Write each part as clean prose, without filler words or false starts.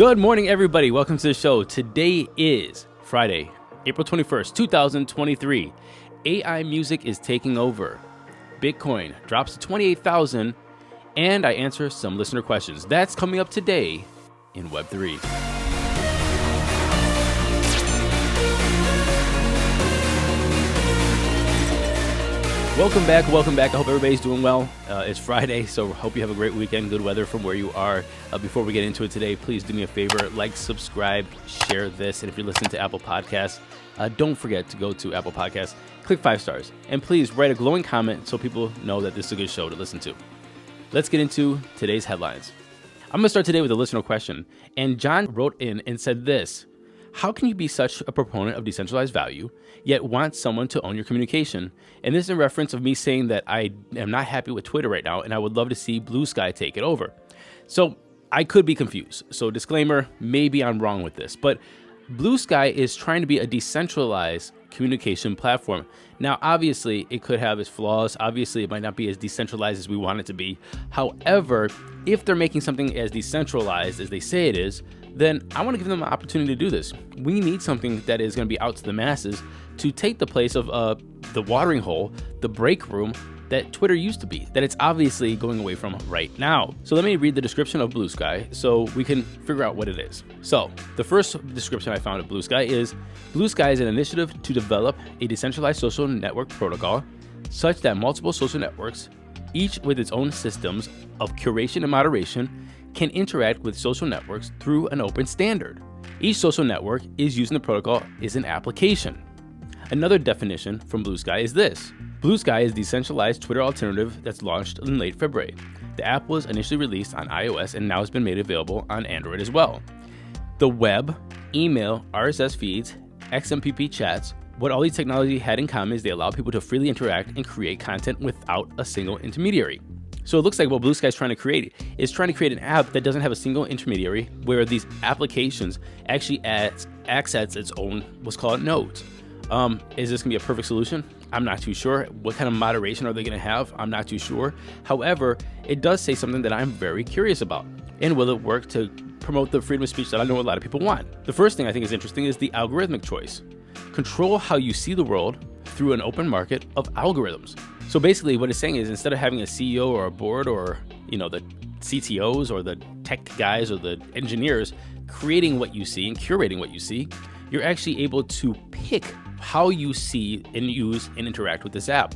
Good morning, everybody. Welcome to the show. Today is Friday, April 21st, 2023. AI music is taking over. Bitcoin drops to 28,000, and I answer some listener questions. That's coming up today in Web3. Welcome back. I hope everybody's doing well. It's Friday, so hope you have a great weekend, good weather from where you are. Before we get into it today, please do me a favor, like, subscribe, share this, and if you're listening to Apple Podcasts, don't forget to go to Apple Podcasts, click 5 stars, and please write a glowing comment so people know that this is a good show to listen to. Let's get into today's headlines. I'm going to start today with a listener question, and John wrote in and said this: how can you be such a proponent of decentralized value, yet want someone to own your communication? And this is in reference of me saying that I am not happy with Twitter right now, and I would love to see Bluesky take it over. So I could be confused. So disclaimer, maybe I'm wrong with this, but Bluesky is trying to be a decentralized communication platform. Now, obviously, it could have its flaws. Obviously, it might not be as decentralized as we want it to be. However, if they're making something as decentralized as they say it is, then I want to give them an opportunity to do this. We need something that is going to be out to the masses to take the place of the watering hole, the break room that Twitter used to be, that it's obviously going away from right now. So let me read the description of Bluesky so we can figure out what it is. So the first description I found of Bluesky is an initiative to develop a decentralized social network protocol such that multiple social networks, each with its own systems of curation and moderation, can interact with social networks through an open standard. Each social network is using the protocol is an application. Another definition from Bluesky is this: Bluesky is a decentralized Twitter alternative that's launched in late February. The app was initially released on iOS and now has been made available on Android as well. The web, email, RSS feeds, XMPP chats, what all these technology had in common is they allow people to freely interact and create content without a single intermediary. So it looks like what Bluesky is trying to create an app that doesn't have a single intermediary, where these applications actually access its own what's called nodes. Is this going to be a perfect solution? I'm not too sure. What kind of moderation are they going to have? I'm not too sure. However, it does say something that I'm very curious about. And will it work to promote the freedom of speech that I know a lot of people want? The first thing I think is interesting is the algorithmic choice. Control how you see the world through an open market of algorithms. So basically what it's saying is, instead of having a CEO or a board or, the CTOs or the tech guys or the engineers creating what you see and curating what you see, you're actually able to pick how you see and use and interact with this app.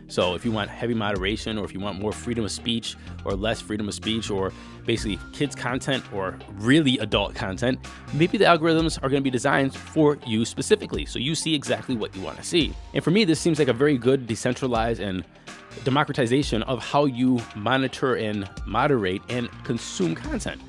So if you want heavy moderation, or if you want more freedom of speech or less freedom of speech, or basically kids content or really adult content, maybe the algorithms are going to be designed for you specifically, so you see exactly what you want to see. And for me, this seems like a very good decentralized and democratization of how you monitor and moderate and consume content.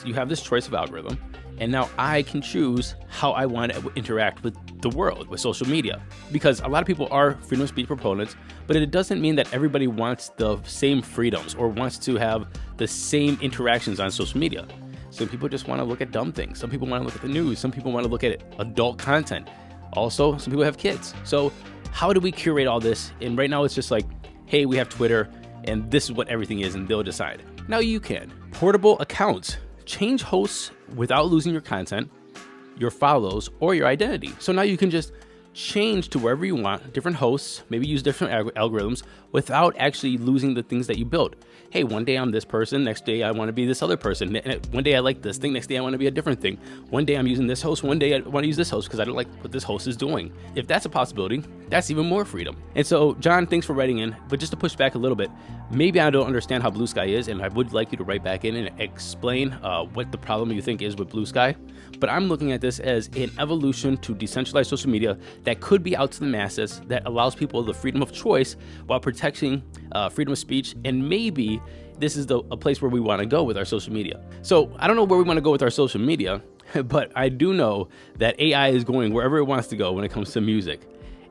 You have this choice of algorithm, and now I can choose how I want to interact with the world, with social media. Because a lot of people are freedom of speech proponents, but it doesn't mean that everybody wants the same freedoms or wants to have the same interactions on social media. Some people just want to look at dumb things. Some people want to look at the news. Some people want to look at adult content. Also, some people have kids. So how do we curate all this? And right now it's just like, hey, we have Twitter and this is what everything is, and they'll decide. Now you can. Portable accounts. Change hosts without losing your content, your follows, or your identity. So now you can just change to wherever you want, different hosts, maybe use different algorithms without actually losing the things that you built. Hey, one day I'm this person, next day I want to be this other person. One day I like this thing, next day I want to be a different thing. One day I'm using this host, one day I want to use this host because I don't like what this host is doing. If that's a possibility, that's even more freedom. And so, John, thanks for writing in, but just to push back a little bit, maybe I don't understand how Bluesky is, and I would like you to write back in and explain what the problem you think is with Bluesky. But I'm looking at this as an evolution to decentralized social media that could be out to the masses, that allows people the freedom of choice while protecting freedom of speech, and maybe this is a place where we want to go with our social media. So I don't know where we want to go with our social media, but I do know that AI is going wherever it wants to go when it comes to music.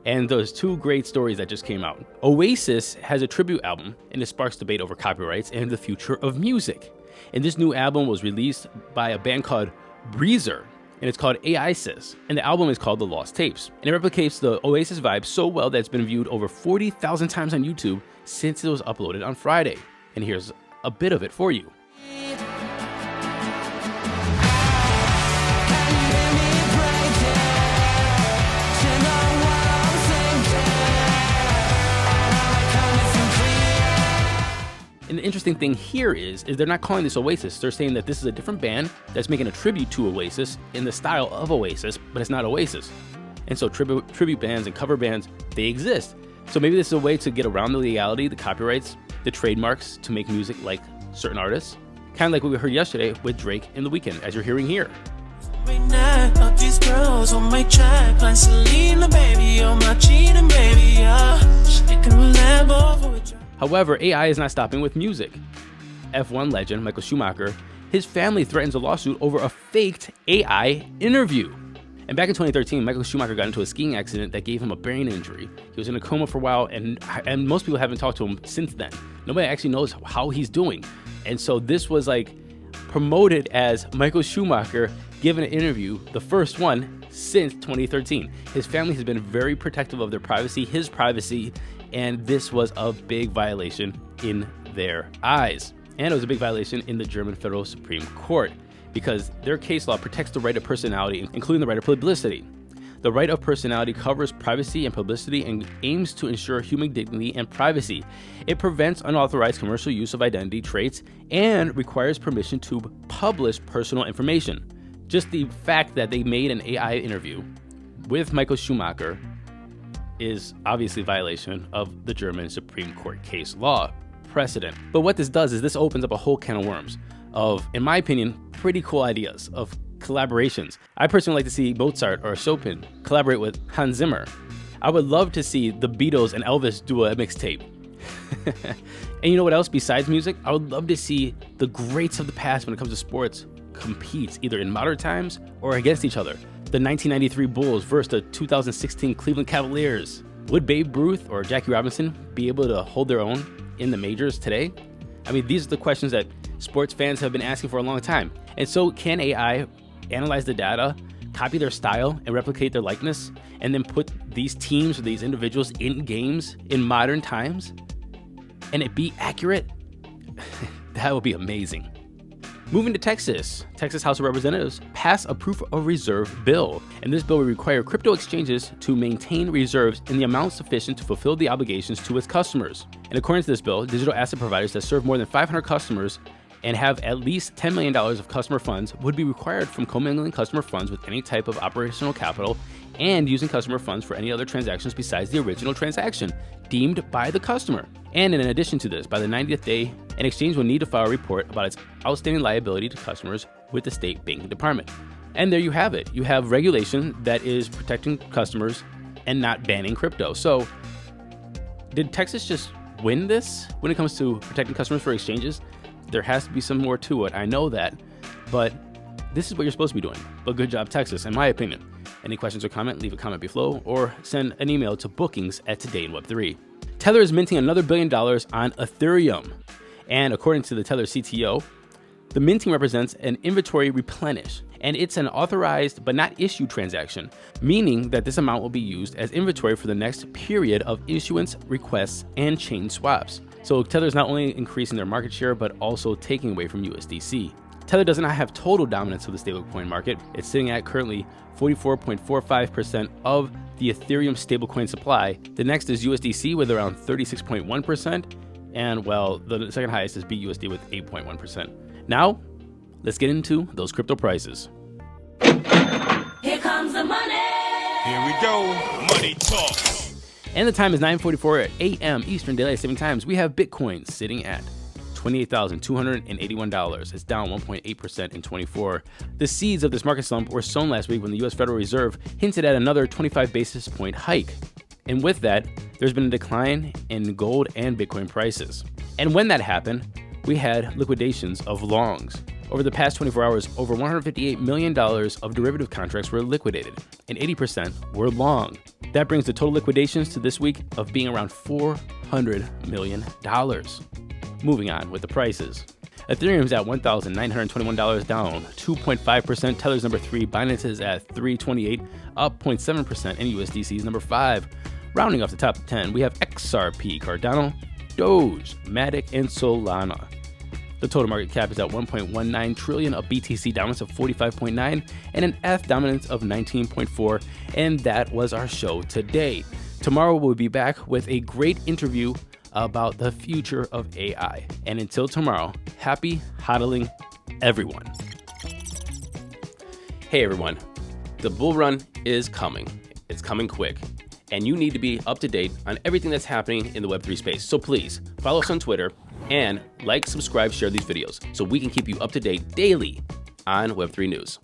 And there's 2 great stories that just came out. Oasis has a tribute album, and it sparks debate over copyrights and the future of music. And this new album was released by a band called Breezer, and it's called AISIS, and the album is called The Lost Tapes. And it replicates the Oasis vibe so well that it's been viewed over 40,000 times on YouTube since it was uploaded on Friday. And here's a bit of it for you. interesting thing here is they're not calling this Oasis. They're saying that this is a different band that's making a tribute to Oasis in the style of Oasis, but it's not Oasis. And so tribute bands and cover bands, they exist. So maybe this is a way to get around the legality, the copyrights, the trademarks to make music like certain artists. Kind of like what we heard yesterday with Drake and The Weeknd, as you're hearing here. These girls on my track, like Selena, baby, on my cheating, baby, However, AI is not stopping with music. F1 legend Michael Schumacher, his family threatens a lawsuit over a faked AI interview. And back in 2013, Michael Schumacher got into a skiing accident that gave him a brain injury. He was in a coma for a while, and most people haven't talked to him since then. Nobody actually knows how he's doing. And so this was like promoted as Michael Schumacher giving an interview, the first one since 2013. His family has been very protective of their privacy, his privacy, and this was a big violation in their eyes. And it was a big violation in the German Federal Supreme Court because their case law protects the right of personality, including the right of publicity. The right of personality covers privacy and publicity and aims to ensure human dignity and privacy. It prevents unauthorized commercial use of identity traits and requires permission to publish personal information. Just the fact that they made an AI interview with Michael Schumacher is obviously a violation of the German Supreme Court case law precedent. But what this does is this opens up a whole can of worms of, in my opinion, pretty cool ideas of collaborations. I personally like to see Mozart or Chopin collaborate with Hans Zimmer. I would love to see the Beatles and Elvis do a mixtape. And you know what else besides music? I would love to see the greats of the past when it comes to sports compete either in modern times or against each other. The 1993 Bulls versus the 2016 Cleveland Cavaliers. Would Babe Ruth or Jackie Robinson be able to hold their own in the majors today? I mean, these are the questions that sports fans have been asking for a long time. And so can AI analyze the data, copy their style, and replicate their likeness, and then put these teams or these individuals in games in modern times, and it be accurate? That would be amazing. Moving to Texas, Texas House of Representatives passed a proof of reserve bill, and this bill would require crypto exchanges to maintain reserves in the amount sufficient to fulfill the obligations to its customers. And according to this bill, digital asset providers that serve more than 500 customers and have at least $10 million of customer funds would be required from commingling customer funds with any type of operational capital and using customer funds for any other transactions besides the original transaction deemed by the customer. And in addition to this, by the 90th day, an exchange will need to file a report about its outstanding liability to customers with the state banking department. And there you have it. You have regulation that is protecting customers and not banning crypto. So did Texas just win this when it comes to protecting customers for exchanges? There has to be some more to it. I know that, but this is what you're supposed to be doing. But good job, Texas, in my opinion. Any questions or comment, leave a comment below or send an email to bookings@todayin.web3. Tether is minting another $1 billion on Ethereum. And according to the Tether CTO, the minting represents an inventory replenish, and it's an authorized but not issued transaction, meaning that this amount will be used as inventory for the next period of issuance, requests, and chain swaps. So Tether is not only increasing their market share, but also taking away from USDC. Tether does not have total dominance of the stablecoin market. It's sitting at currently 44.45% of the Ethereum stablecoin supply. The next is USDC with around 36.1%. And well, the second highest is BUSD with 8.1%. Now, let's get into those crypto prices. Here comes the money. Here we go. Money talk. And the time is 9:44 a.m. Eastern Daylight Saving Times. We have Bitcoin sitting at $28,281. It's down 1.8% in 24. The seeds of this market slump were sown last week when the U.S. Federal Reserve hinted at another 25 basis point hike. And with that, there's been a decline in gold and Bitcoin prices. And when that happened, we had liquidations of longs. Over the past 24 hours, over $158 million of derivative contracts were liquidated, and 80% were long. That brings the total liquidations to this week of being around $400 million. Moving on with the prices. Ethereum's at $1,921, down 2.5%. Tether's number 3. Binance is at $328, up 0.7%. And USDC is number 5. Rounding off the top 10, we have XRP, Cardano, Doge, Matic, and Solana. The total market cap is at $1.19 trillion, a BTC dominance of 45.9, and an ETH dominance of 19.4. And that was our show today. Tomorrow we'll be back with a great interview about the future of AI. And until tomorrow, happy hodling, everyone. Hey everyone, the bull run is coming. It's coming quick. And you need to be up to date on everything that's happening in the Web3 space. So please follow us on Twitter and like, subscribe, share these videos so we can keep you up to date daily on Web3 news.